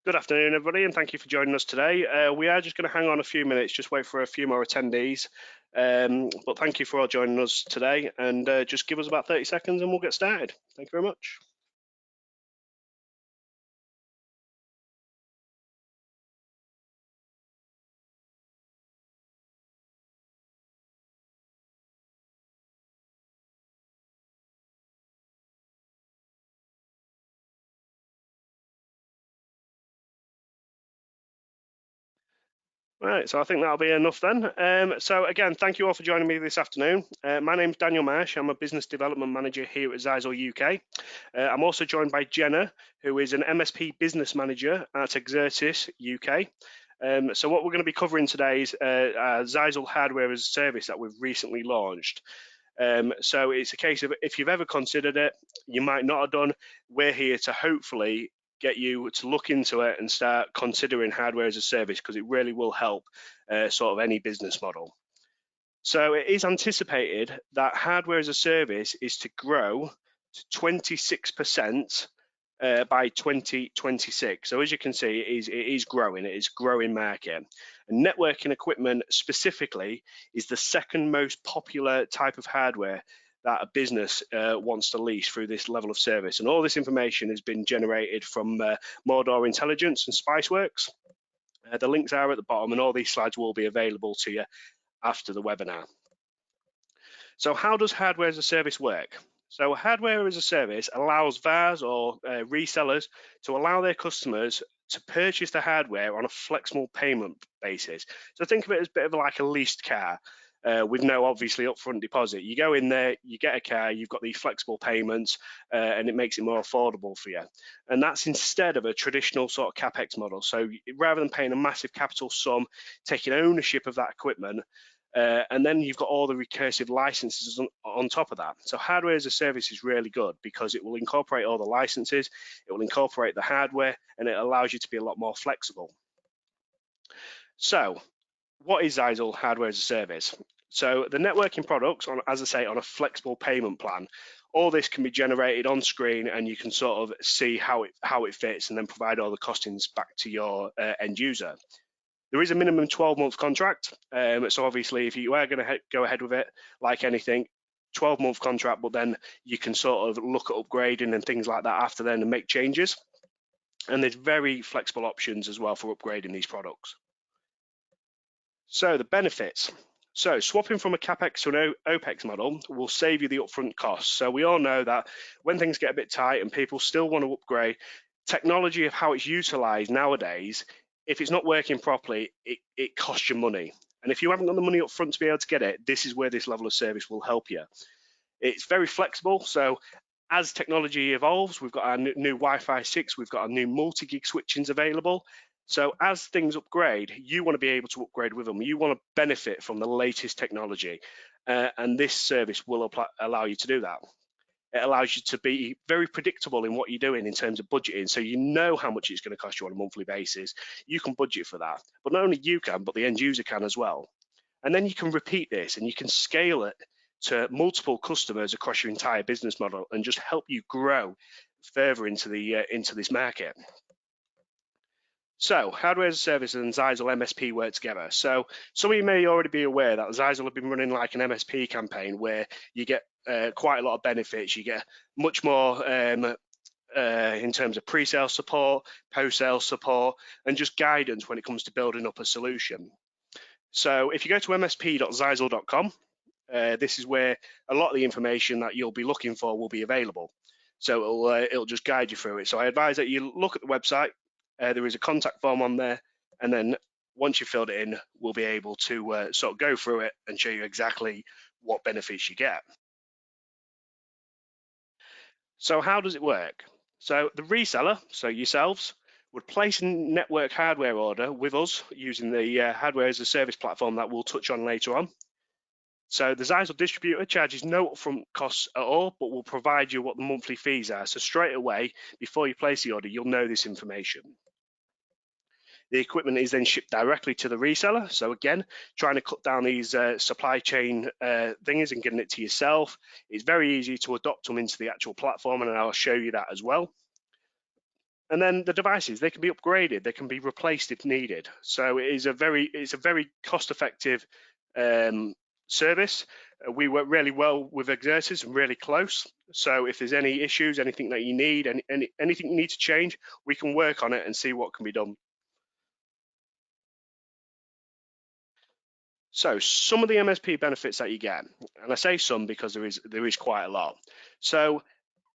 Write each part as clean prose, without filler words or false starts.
Good afternoon, everybody, and thank you for joining us today. We are just going to hang on a few minutes, just wait for a few more attendees. But thank you for all joining us today, and just give us about 30 seconds and we'll get started. Thank you very much. Right, so I think that'll be enough then. So again, thank you all for joining me this afternoon. My name's Daniel Marsh. I'm a Business Development Manager here at Zyxel UK. I'm also joined by Jenna, who is an MSP Business Manager at Exertis UK. So what we're going to be covering today is Zyxel Hardware as a Service that we've recently launched. So it's a case of if you've ever considered it, you might not have done, we're here to hopefully get you to look into it and start considering hardware as a service, because it really will help sort of any business model. So it is anticipated that hardware as a service is to grow to 26% by 2026. So as you can see, it is growing. It is a growing market. And networking equipment specifically is the second most popular type of hardware that a business wants to lease through this level of service. And all this information has been generated from Mordor Intelligence and Spiceworks. The links are at the bottom, and all these slides will be available to you after the webinar. So how does hardware as a service work? So hardware as a service allows VARs or resellers to allow their customers to purchase the hardware on a flexible payment basis. So think of it as a bit of like a leased car. With no obviously upfront deposit. You go in there, you get a car, you've got these flexible payments, and it makes it more affordable for you. And that's instead of a traditional sort of CapEx model. So rather than paying a massive capital sum, taking ownership of that equipment, and then you've got all the recursive licenses on top of that. So hardware as a service is really good because it will incorporate all the licenses, it will incorporate the hardware, and it allows you to be a lot more flexible. So what is Zyxel Hardware as a Service? So the networking products, as I say, on a flexible payment plan, all this can be generated on screen, and you can sort of see how it fits, and then provide all the costings back to your end user. There is a minimum 12-month contract, so obviously if you are going to go ahead with it, like anything, 12-month contract, but then you can sort of look at upgrading and things like that after then and make changes. And there's very flexible options as well for upgrading these products. So the benefits. So swapping from a CapEx to an OpEx model will save you the upfront costs. So we all know that when things get a bit tight and people still want to upgrade, technology of how it's utilized nowadays, if it's not working properly, it costs you money. And if you haven't got the money up front to be able to get it, this is where this level of service will help you. It's very flexible. So as technology evolves, we've got our new Wi-Fi 6, we've got our new multi-gig switchings available. So as things upgrade, you want to be able to upgrade with them. You want to benefit from the latest technology. And this service will allow you to do that. It allows you to be very predictable in what you're doing in terms of budgeting. So you know how much it's going to cost you on a monthly basis. You can budget for that. But not only you can, but the end user can as well. And then you can repeat this and you can scale it to multiple customers across your entire business model and just help you grow further into this market. So hardware as a service and Zyxel MSP work together. So some of you may already be aware that Zyxel have been running like an MSP campaign where you get quite a lot of benefits. You get much more in terms of pre-sale support, post-sale support, and just guidance when it comes to building up a solution. So if you go to msp.zyxel.com, this is where a lot of the information that you'll be looking for will be available. So it'll just guide you through it. So I advise that you look at the website. There is a contact form on there, and then once you've filled it in, we'll be able to sort of go through it and show you exactly what benefits you get. So how does it work? So the reseller, so yourselves, would place a network hardware order with us using the hardware as a service platform that we'll touch on later on. So the Zyxel distributor charges no upfront costs at all, but will provide you what the monthly fees are. So straight away, before you place the order, you'll know this information. The equipment is then shipped directly to the reseller. So again, trying to cut down these supply chain things and getting it to yourself. It's very easy to adopt them into the actual platform, and I'll show you that as well. And then the devices, they can be upgraded, they can be replaced if needed. So it's a very cost-effective service. We work really well with Exertis and really close. So if there's any issues, anything that you need, anything you need to change, we can work on it and see what can be done. So some of the MSP benefits that you get, and I say some because there is quite a lot. So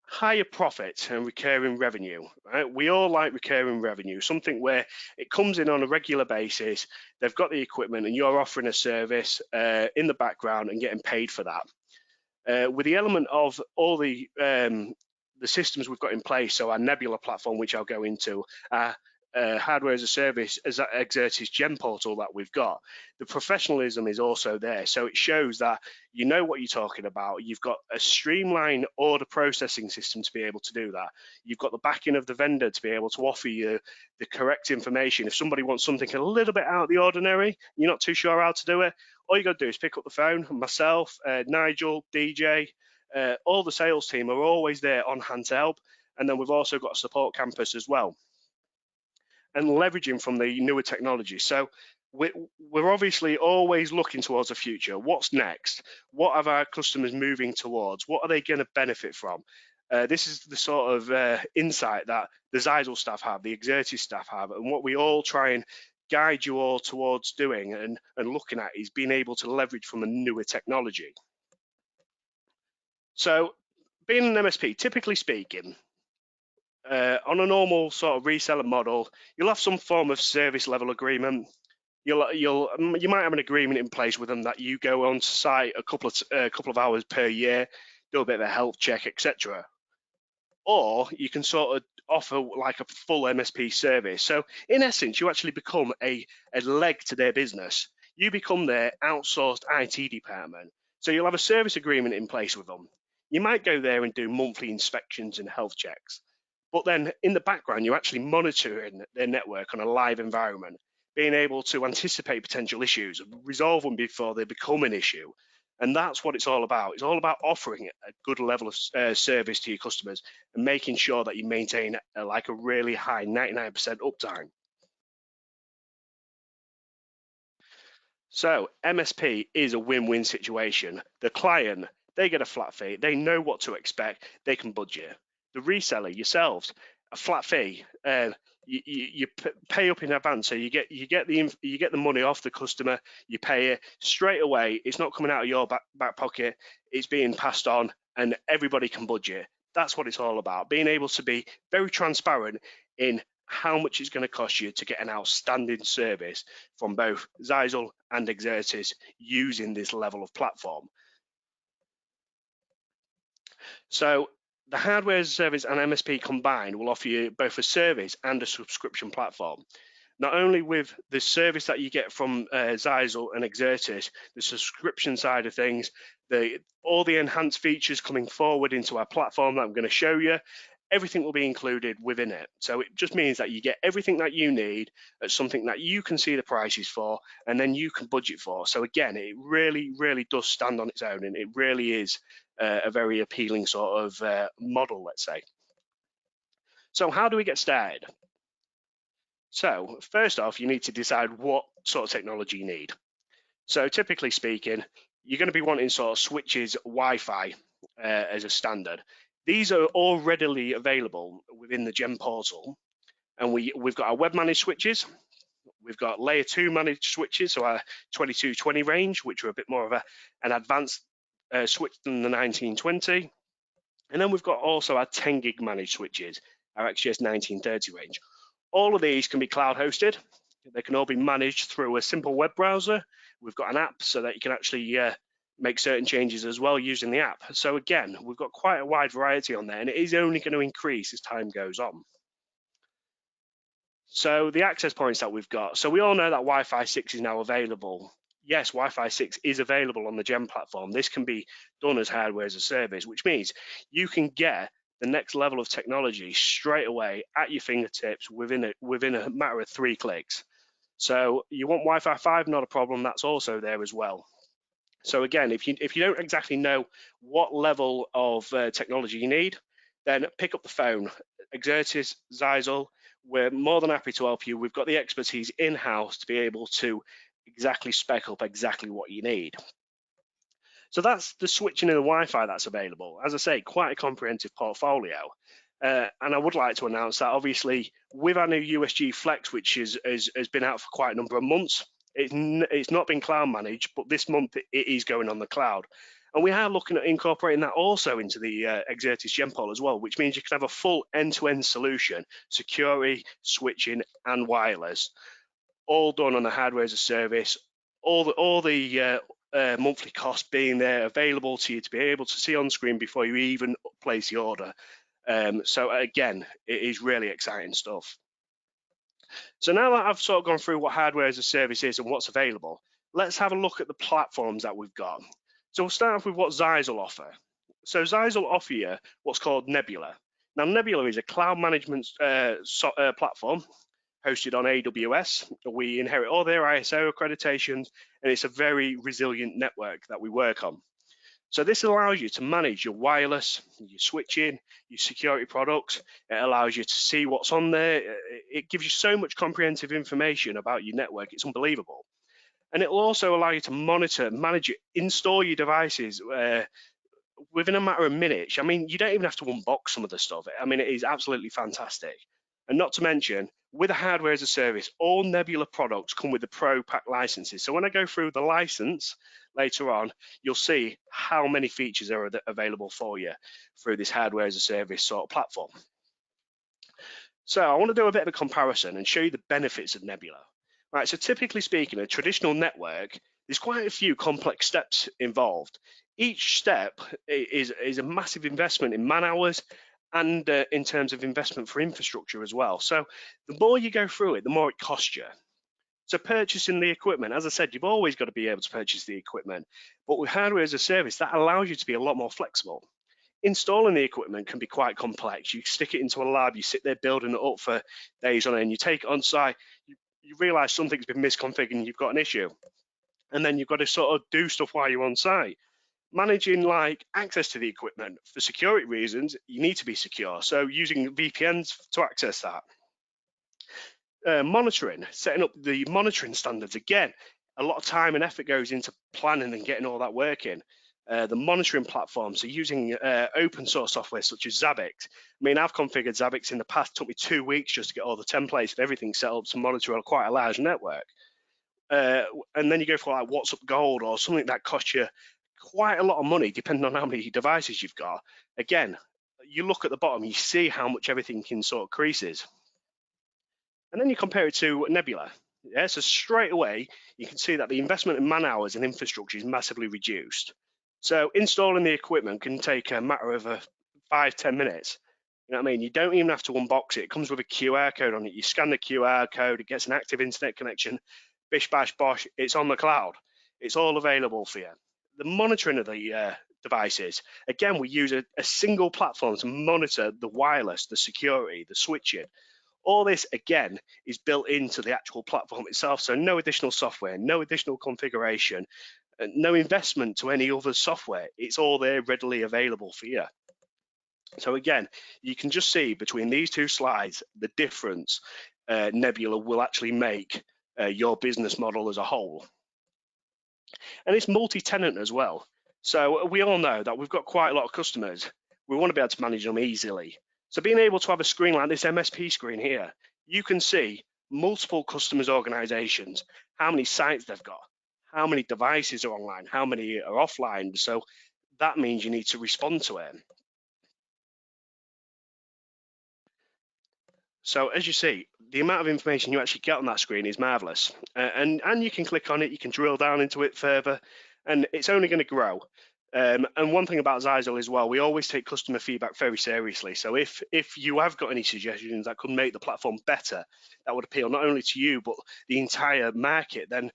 higher profit and recurring revenue, right? We all like recurring revenue, something where it comes in on a regular basis, they've got the equipment and you're offering a service in the background and getting paid for that. With the element of all the systems we've got in place, so our Nebula platform, which I'll go into, hardware as a service, as that Exertis Gem portal that we've got, the professionalism is also there. So it shows that you know what you're talking about. You've got a streamlined order processing system to be able to do that. You've got the backing of the vendor to be able to offer you the correct information. If somebody wants something a little bit out of the ordinary, you're not too sure how to do it, all you got to do is pick up the phone. Myself, Nigel, DJ, all the sales team are always there on hand to help. And then we've also got a support campus as well, and leveraging from the newer technology. So we're obviously always looking towards the future. What's next? What are our customers moving towards? What are they going to benefit from? This is the sort of insight that the Zyxel staff have, the Exertis staff have, and what we all try and guide you all towards doing and looking at is being able to leverage from the newer technology. So being an MSP, typically speaking, on a normal sort of reseller model, you'll have some form of service level agreement. You might have an agreement in place with them that you go on site a couple of hours per year, do a bit of a health check, etc. Or you can sort of offer like a full MSP service. So in essence, you actually become a leg to their business. You become their outsourced IT department. So you'll have a service agreement in place with them. You might go there and do monthly inspections and health checks. But then in the background, you're actually monitoring their network on a live environment, being able to anticipate potential issues, resolve them before they become an issue. And that's what it's all about. It's all about offering a good level of service to your customers and making sure that you maintain like a really high 99% uptime. So MSP is a win-win situation. The client, they get a flat fee, they know what to expect, they can budget. The reseller, yourselves, a flat fee. You pay up in advance, so you get the money off the customer. You pay it straight away. It's not coming out of your back pocket. It's being passed on, and everybody can budget. That's what it's all about. Being able to be very transparent in how much it's going to cost you to get an outstanding service from both Zyxel and Exertis using this level of platform. So the hardware as a service and MSP combined will offer you both a service and a subscription platform. Not only with the service that you get from Zyxel and Exertis, the subscription side of things, all the enhanced features coming forward into our platform that I'm going to show you, everything will be included within it. So it just means that you get everything that you need at something that you can see the prices for and then you can budget for. So again, it really, really does stand on its own, and it really is a very appealing sort of model, let's say. So how do we get started? So first off, you need to decide what sort of technology you need. So typically speaking, you're going to be wanting sort of switches, Wi-Fi as a standard. These are all readily available within the Gem portal, and we've got our web managed switches. We've got layer 2 managed switches, so our 2220 range, which are a bit more of an advanced switch than the 1920. And then we've got also our 10 gig managed switches, our XGS 1930 range. All of these can be cloud hosted. They can all be managed through a simple web browser. We've got an app so that you can actually make certain changes as well using the app. So again, we've got quite a wide variety on there, and it is only going to increase as time goes on. So the access points that we've got. So we all know that Wi-Fi 6 is now available. Yes, Wi-Fi 6 is available on the Gem platform. This can be done as hardware as a service, which means you can get the next level of technology straight away at your fingertips within a matter of 3 clicks. So you want Wi-Fi 5, not a problem. That's also there as well. So again, if you don't exactly know what level of technology you need, then pick up the phone. Exertis, Zyxel, we're more than happy to help you. We've got the expertise in-house to be able to exactly spec up exactly what you need. So that's the switching and the Wi-Fi that's available. As I say, quite a comprehensive portfolio. And I would like to announce that obviously with our new USG Flex, which has been out for quite a number of months, it's not been cloud managed, but this month it is going on the cloud. And we are looking at incorporating that also into the Exertis GenPol as well, which means you can have a full end-to-end solution, security, switching, and wireless, all done on the hardware as a service, all the monthly cost being there available to you to be able to see on screen before you even place the order. So again, it is really exciting stuff. So now that I've sort of gone through what hardware as a service is and what's available, let's have a look at the platforms that we've got. So we'll start off with what Zyxel offer. So Zyxel offer you what's called Nebula. Now Nebula is a cloud management platform hosted on AWS. We inherit all their ISO accreditations, and it's a very resilient network that we work on. So this allows you to manage your wireless, your switching, your security products. It allows you to see what's on there. It gives you so much comprehensive information about your network. It's unbelievable. And it will also allow you to monitor, manage it, install your devices within a matter of minutes. I mean, you don't even have to unbox some of the stuff. I mean, it is absolutely fantastic. And not to mention, with a hardware as a service, all Nebula products come with the Pro Pack licenses. So when I go through the license later on, you'll see how many features are available for you through this hardware as a service sort of platform. So I want to do a bit of a comparison and show you the benefits of Nebula. Right, so typically speaking, a traditional network, there's quite a few complex steps involved. Each step is a massive investment in man hours and in terms of investment for infrastructure as well. So the more you go through it, the more it costs you. So purchasing the equipment, as I said, you've always got to be able to purchase the equipment, but with hardware as a service, that allows you to be a lot more flexible. Installing the equipment can be quite complex. You stick it into a lab, you sit there building it up for days on end, you take it on site, you realize something's been misconfigured and you've got an issue. And then you've got to sort of do stuff while you're on site. Managing like access to the equipment for security reasons, you need to be secure. So using VPNs to access that. Monitoring, setting up the monitoring standards. Again, a lot of time and effort goes into planning and getting all that working. The monitoring platforms, so using open source software such as Zabbix. I mean, I've configured Zabbix in the past. It took me 2 weeks just to get all the templates and everything set up to monitor on quite a large network. And then you go for like WhatsApp Gold or something that costs you quite a lot of money, depending on how many devices you've got. Again, you look at the bottom, you see how much everything can sort of increases. And then you compare it to Nebula. Yeah, so straight away, you can see that the investment in man hours and infrastructure is massively reduced. So installing the equipment can take a matter of 5-10 minutes. You know what I mean? You don't even have to unbox it. It comes with a QR code on it. You scan the QR code, it gets an active internet connection. Bish, bash, bosh, it's on the cloud. It's all available for you. The monitoring of the devices, again, we use a single platform to monitor the wireless, the security, the switching. All this, again, is built into the actual platform itself. So no additional software, no additional configuration, no investment to any other software. It's all there readily available for you. So again, you can just see between these two slides the difference Nebula will actually make your business model as a whole. And it's multi-tenant as well. So we all know that we've got quite a lot of customers. We want to be able to manage them easily. So being able to have a screen like this MSP screen here, you can see multiple customers' organizations, how many sites they've got, how many devices are online, how many are offline. So that means you need to respond to it. So as you see, the amount of information you actually get on that screen is marvelous. And you can click on it, you can drill down into it further, and it's only going to grow. And one thing about Zyxel as well, we always take customer feedback very seriously. So if you have got any suggestions that could make the platform better, that would appeal not only to you, but the entire market, then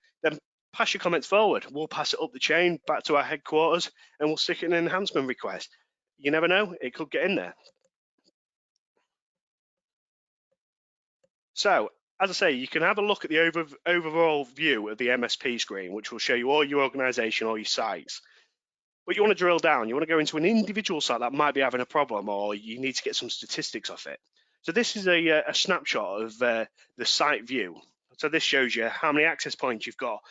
pass your comments forward. We'll pass it up the chain back to our headquarters and we'll stick it in an enhancement request. You never know, it could get in there. So, as I say, you can have a look at the overall view of the MSP screen, which will show you all your organization, all your sites. But you want to drill down, you want to go into an individual site that might be having a problem, or you need to get some statistics off it. So this is a snapshot of the site view. So this shows you how many access points you've got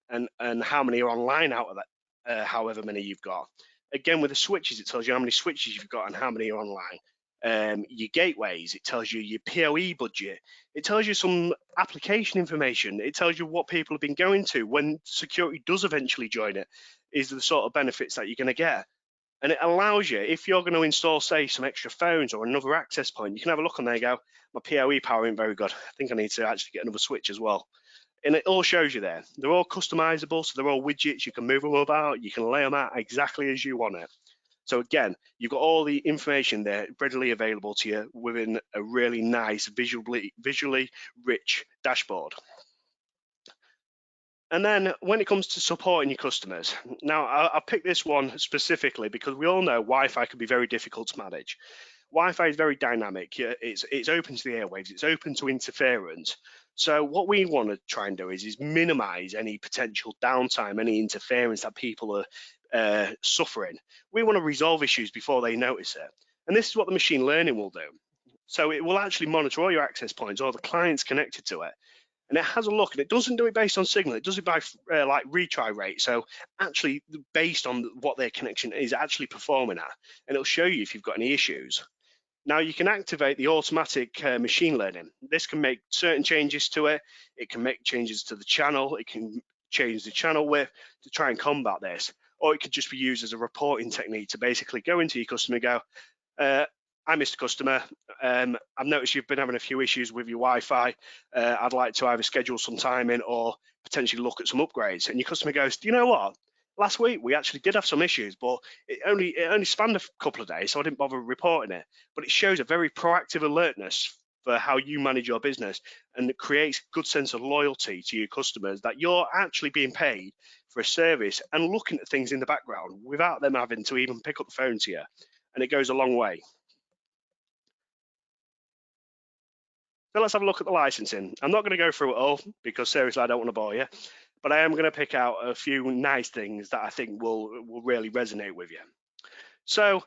and how many are online out of that, however many you've got. Again, with the switches, it tells you how many switches you've got and how many are online. Your gateways, it tells you your PoE budget. It tells you some application information. It tells you what people have been going to when security does eventually join it, is the sort of benefits that you're going to get. And it allows you, if you're going to install, say, some extra phones or another access point, you can have a look on there and go, my PoE power isn't very good. I think I need to actually get another switch as well. And it all shows you there. They're all customizable, so they're all widgets. You can move them about. You can lay them out exactly as you want it. So again, you've got all the information there readily available to you within a really nice, visually rich dashboard. And then when it comes to supporting your customers, now I picked this one specifically because we all know Wi-Fi can be very difficult to manage. Wi-Fi is very dynamic. It's open to the airwaves. It's open to interference. So what we want to try and do is minimize any potential downtime, any interference that people are suffering. We want to resolve issues before they notice it. And this is what the machine learning will do. So it will actually monitor all your access points, all the clients connected to it, and it has a look, and it doesn't do it based on signal. It does it by like retry rate. So actually based on what their connection is actually performing at, and it'll show you if you've got any issues. Now you can activate the automatic machine learning. This can make certain changes to it. It can make changes to the channel. It can change the channel width to try and combat this. Or it could just be used as a reporting technique to basically go into your customer and go, hi, Mr. Customer. I've noticed you've been having a few issues with your Wi-Fi. I'd like to either schedule some time in or potentially look at some upgrades. And your customer goes, do you know what? Last week we actually did have some issues, but it only spanned a couple of days, so I didn't bother reporting it. But it shows a very proactive alertness for how you manage your business, and it creates a good sense of loyalty to your customers that you're actually being paid for a service and looking at things in the background without them having to even pick up the phone to you. And it goes a long way. So let's have a look at the licensing. I'm not going to go through it all because seriously, I don't want to bore you, but I am going to pick out a few nice things that I think will really resonate with you. So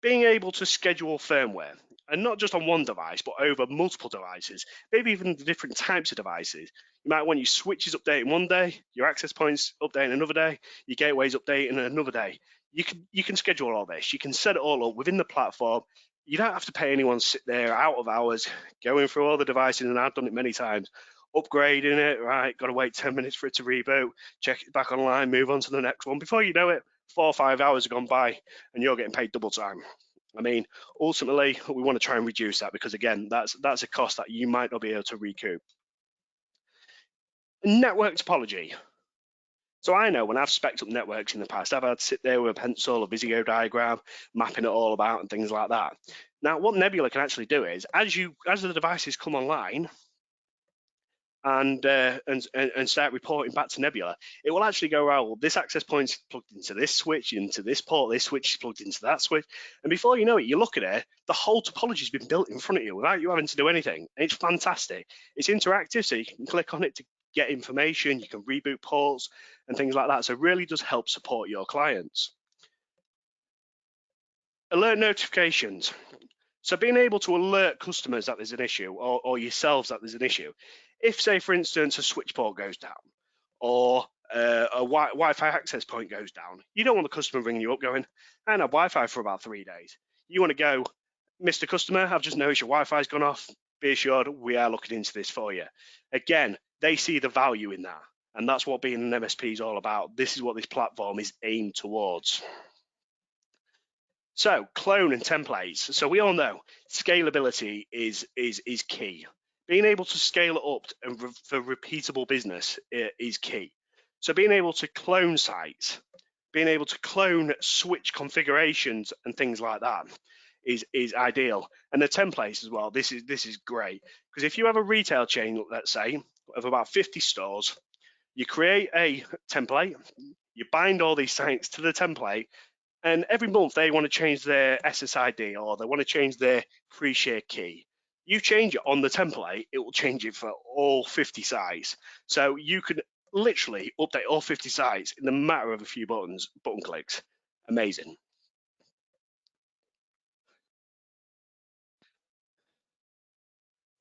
being able to schedule firmware, and not just on one device, but over multiple devices, maybe even the different types of devices. You might want your switches updating one day, your access points updating another day, your gateways updating another day. You can schedule all this. You can set it all up within the platform. You don't have to pay anyone to sit there out of hours going through all the devices, and I've done it many times, upgrading it, right, got to wait 10 minutes for it to reboot, check it back online, move on to the next one. Before you know it, 4 or 5 hours have gone by and you're getting paid double time. I mean, ultimately, we want to try and reduce that because, again, that's a cost that you might not be able to recoup. Network topology. So I know when I've spec'd up networks in the past, I've had to sit there with a pencil, a Visio diagram, mapping it all about and things like that. Now, what Nebula can actually do is, as the devices come online, and start reporting back to Nebula, it will actually go, well, this access point's plugged into this switch, into this port, this switch is plugged into that switch. And before you know it, you look at it, the whole topology's been built in front of you without you having to do anything. And it's fantastic. It's interactive, so you can click on it to get information, you can reboot ports and things like that. So it really does help support your clients. Alert notifications. So being able to alert customers that there's an issue, or yourselves that there's an issue. If, say, for instance, a switch port goes down, or a Wi-Fi access point goes down, you don't want the customer ringing you up going, I haven't had Wi-Fi for about 3 days. You want to go, Mr. Customer, I've just noticed your Wi-Fi's gone off. Be assured, we are looking into this for you. Again, they see the value in that. And that's what being an MSP is all about. This is what this platform is aimed towards. So clone and templates. So we all know scalability is key. Being able to scale it up and for repeatable business is key. So being able to clone sites, being able to clone switch configurations and things like that is ideal. And the templates as well. This is great because if you have a retail chain, let's say, of about 50 stores, you create a template, you bind all these sites to the template. And every month they want to change their SSID or they want to change their free share key. You change it on the template, it will change it for all 50 sites. So you can literally update all 50 sites in the matter of a few button clicks. Amazing.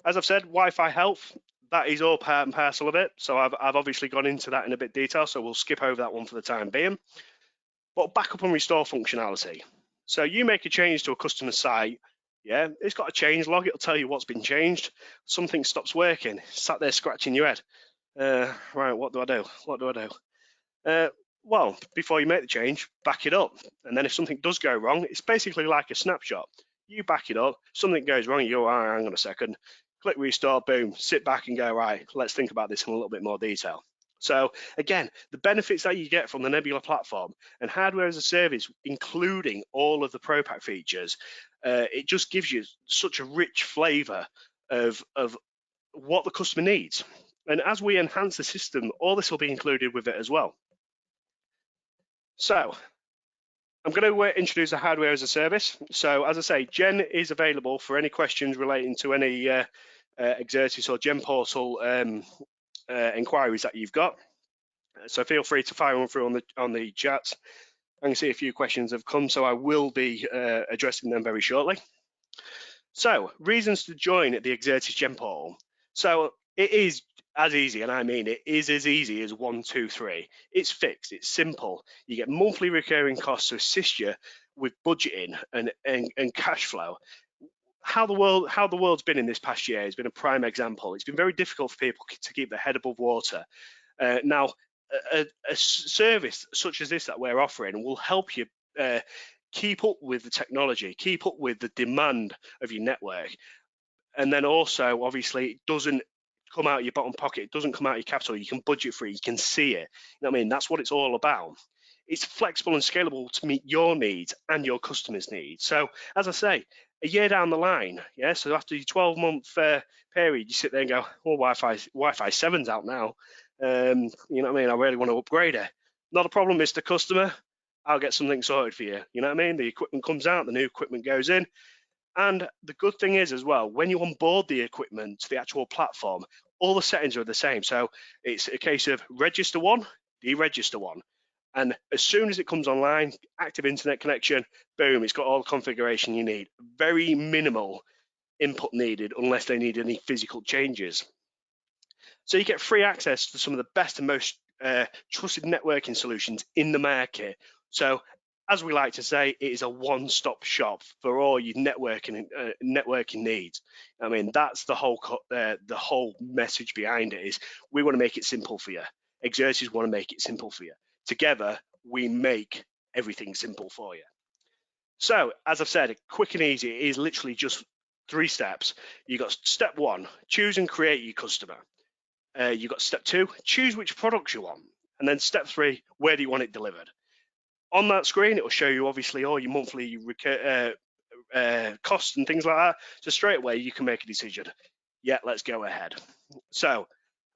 As I've said, Wi-Fi health, that is all part and parcel of it. So I've obviously gone into that in a bit of detail, so we'll skip over that one for the time being. But backup and restore functionality. So you make a change to a customer site, yeah, it's got a change log, it'll tell you what's been changed. Something stops working, sat there scratching your head. Right, what do I do? What do I do? Well, before you make the change, back it up. And then if something does go wrong, it's basically like a snapshot. You back it up, something goes wrong, you go, right, hang on a second, click restore, boom, sit back and go, right, let's think about this in a little bit more detail. So again, the benefits that you get from the Nebula platform and hardware as a service, including all of the ProPack features, it just gives you such a rich flavor of what the customer needs. And as we enhance the system, all this will be included with it as well. So I'm going to introduce the hardware as a service. So as I say, Jen is available for any questions relating to any Exertis or Gen Portal inquiries that you've got. So feel free to fire them through on the chat. I can see a few questions have come, so I will be addressing them very shortly. So reasons to join the Exertis Gen Portal. So it is as easy, and I mean it is as easy as 1, 2, 3. It's fixed, it's simple. You get monthly recurring costs to assist you with budgeting and cash flow. How the world's been in this past year has been a prime example. It's been very difficult for people to keep their head above water. Now, a service such as this that we're offering will help you keep up with the technology, keep up with the demand of your network. And then also, obviously, it doesn't come out of your bottom pocket, it doesn't come out of your capital, you can budget for it, you can see it. You know what I mean? That's what it's all about. It's flexible and scalable to meet your needs and your customers' needs. So, as I say, a year down the line, yeah, so after your 12-month period, you sit there and go, oh, Wi-Fi 7's out now. You know what I mean? I really want to upgrade it. Not a problem, Mr. Customer. I'll get something sorted for you. You know what I mean? The equipment comes out, the new equipment goes in. And the good thing is as well, when you onboard the equipment to the actual platform, all the settings are the same. So it's a case of register one, deregister one. And as soon as it comes online, active internet connection, boom, it's got all the configuration you need. Very minimal input needed unless they need any physical changes. So you get free access to some of the best and most trusted networking solutions in the market. So as we like to say, it is a one-stop shop for all your networking needs. I mean, that's the whole message behind it is we want to make it simple for you. Exertis want to make it simple for you. Together, we make everything simple for you. So, as I've said, quick and easy. It is literally just 3 steps. You got step 1, choose and create your customer. You got step 2, choose which products you want. And then step 3, where do you want it delivered? On that screen, it will show you obviously all your monthly costs and things like that. So straight away, you can make a decision. Yeah, let's go ahead. So,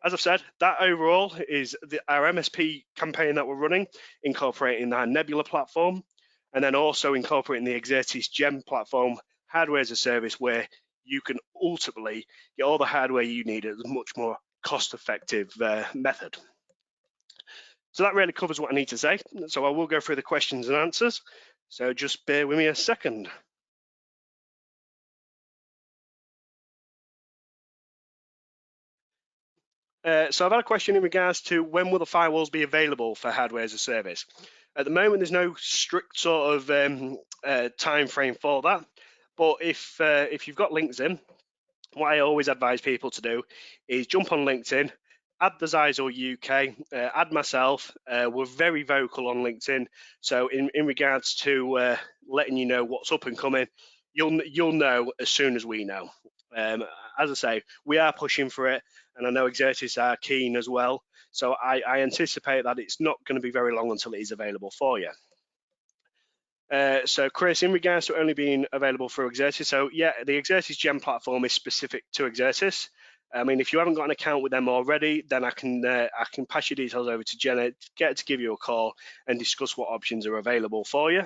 as I've said, that overall is our MSP campaign that we're running, incorporating our Nebula platform, and then also incorporating the Exertis Gen platform, hardware as a service, where you can ultimately get all the hardware you need at a much more cost-effective method. So that really covers what I need to say. So I will go through the questions and answers. So just bear with me a second. So I've had a question in regards to when will the firewalls be available for hardware as a service. At the moment, there's no strict sort of time frame for that. But if you've got LinkedIn, what I always advise people to do is jump on LinkedIn, add the Zyxel UK, add myself. We're very vocal on LinkedIn. So in regards to letting you know what's up and coming, you'll know as soon as we know. As I say, we are pushing for it, and I know Exertis are keen as well. So I anticipate that it's not going to be very long until it is available for you. So Chris, in regards to only being available for Exertis, so yeah, the Exertis Gen platform is specific to Exertis. I mean, if you haven't got an account with them already, then I can pass your details over to Jenna, get her to give you a call and discuss what options are available for you.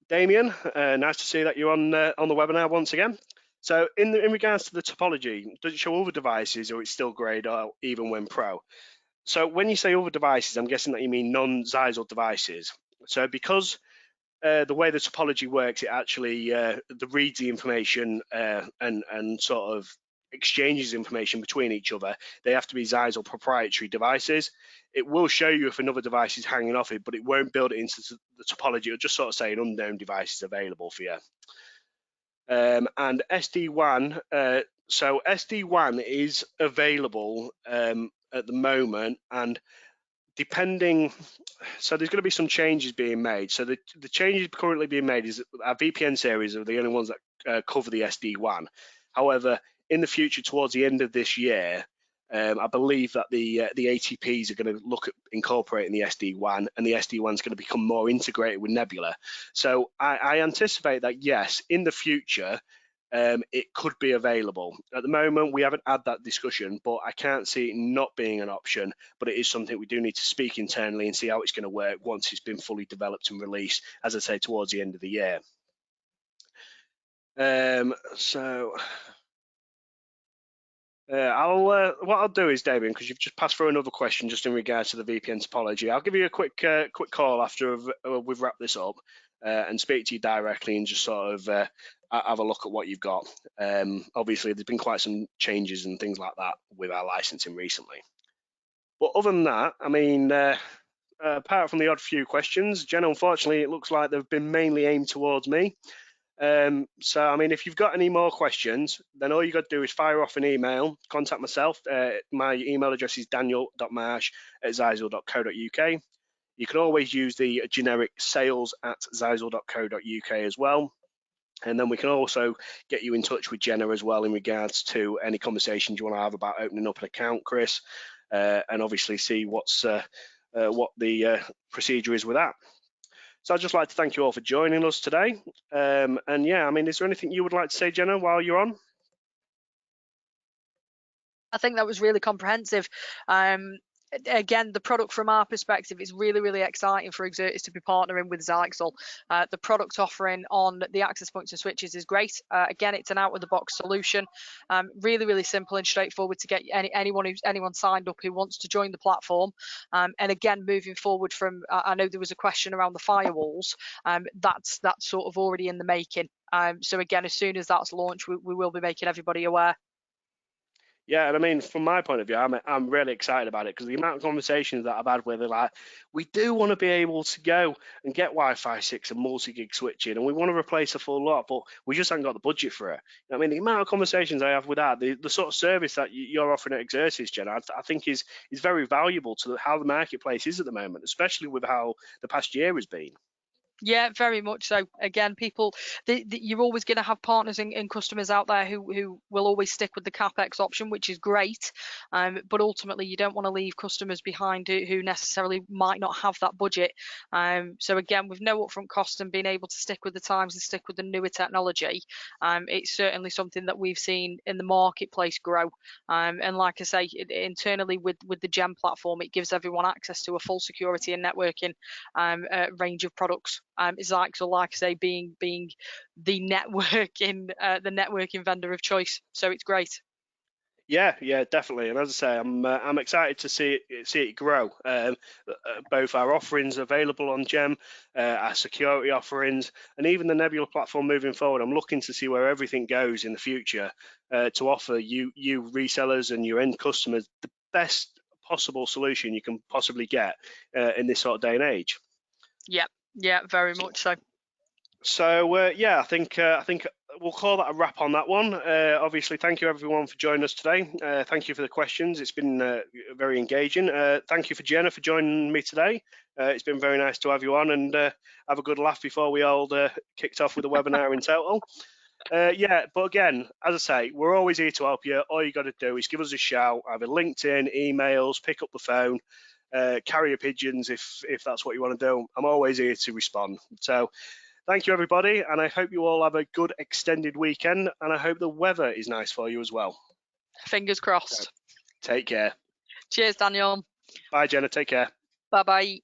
Damien, nice to see that you're on the webinar once again. So in regards to the topology, does it show other devices or it's still grayed out even when pro? So when you say other devices, I'm guessing that you mean non-Zyxel devices. So because the way the topology works, it actually reads the information and sort of exchanges information between each other. They have to be Zyxel proprietary devices. It will show you if another device is hanging off it, but it won't build it into the topology. It'll just sort of say an unknown device is available for you. And SD-WAN, so SD-WAN is available at the moment, and depending, so there's going to be some changes being made. So the changes currently being made is our VPN series are the only ones that cover the SD-WAN. However, in the future, towards the end of this year, I believe that the ATPs are going to look at incorporating the SD-WAN, and the SD-WAN is going to become more integrated with Nebula. So I anticipate that, yes, in the future, it could be available. At the moment, we haven't had that discussion, but I can't see it not being an option, but it is something we do need to speak internally and see how it's going to work once it's been fully developed and released, as I say, towards the end of the year. What I'll do is, Damien, because you've just passed through another question just in regards to the VPN topology, I'll give you a quick call after we've wrapped this up and speak to you directly and just sort of have a look at what you've got. Obviously, there's been quite some changes and things like that with our licensing recently. But other than that, I mean, apart from the odd few questions, Jen, unfortunately, it looks like they've been mainly aimed towards me. So, I mean, if you've got any more questions, then all you got to do is fire off an email, contact myself. My email address is daniel.marsh@zyxel.co.uk. You can always use the generic sales@zyxel.co.uk as well. And then we can also get you in touch with Jenna as well in regards to any conversations you want to have about opening up an account, Chris, and obviously see what the procedure is with that. So I'd just like to thank you all for joining us today. And yeah, I mean, is there anything you would like to say, Jenna, while you're on? I think that was really comprehensive. Again, the product from our perspective is really, really exciting for Exertis to be partnering with Zyxel. The product offering on the access points and switches is great. Again, it's an out-of-the-box solution. Really, really simple and straightforward to get anyone signed up who wants to join the platform. And again, moving forward from, I know there was a question around the firewalls. That's sort of already in the making. So again, as soon as that's launched, we will be making everybody aware. Yeah, and I mean, from my point of view, I'm really excited about it because the amount of conversations that I've had where they're like, we do want to be able to go and get Wi-Fi 6 and multi-gig switching, and we want to replace a full lot, but we just haven't got the budget for it. I mean, the amount of conversations I have with that, the sort of service that you're offering at Exertis, Jen, I think is very valuable to how the marketplace is at the moment, especially with how the past year has been. Yeah, very much so. Again, people, you're always going to have partners and customers out there who will always stick with the CapEx option, which is great. But ultimately, you don't want to leave customers behind who necessarily might not have that budget. So again, with no upfront cost and being able to stick with the times and stick with the newer technology, it's certainly something that we've seen in the marketplace grow. And like I say, internally with the GEM platform, it gives everyone access to a full security and networking range of products. Zyxel, like I say, being the networking vendor of choice, so it's great. Yeah, definitely. And as I say, I'm excited to see it grow. Both our offerings available on GEM, our security offerings, and even the Nebula platform moving forward. I'm looking to see where everything goes in the future to offer you resellers and your end customers the best possible solution you can possibly get in this sort of day and age. Yeah, very much so. So yeah, I think we'll call that a wrap on that one. Obviously, thank you everyone for joining us today. Thank you for the questions. It's been very engaging. Thank you for Jenna for joining me today. It's been very nice to have you on and have a good laugh before we all kicked off with the webinar in total. Yeah, but again, as I say, we're always here to help you. All you got to do is give us a shout, either LinkedIn, emails, pick up the phone, carrier pigeons if that's what you want to do. I'm always here to respond. So thank you, everybody, and I hope you all have a good extended weekend, and I hope the weather is nice for you as well. Fingers crossed. So, take care. Cheers, Daniel. Bye, Jenna. Take care. Bye-bye.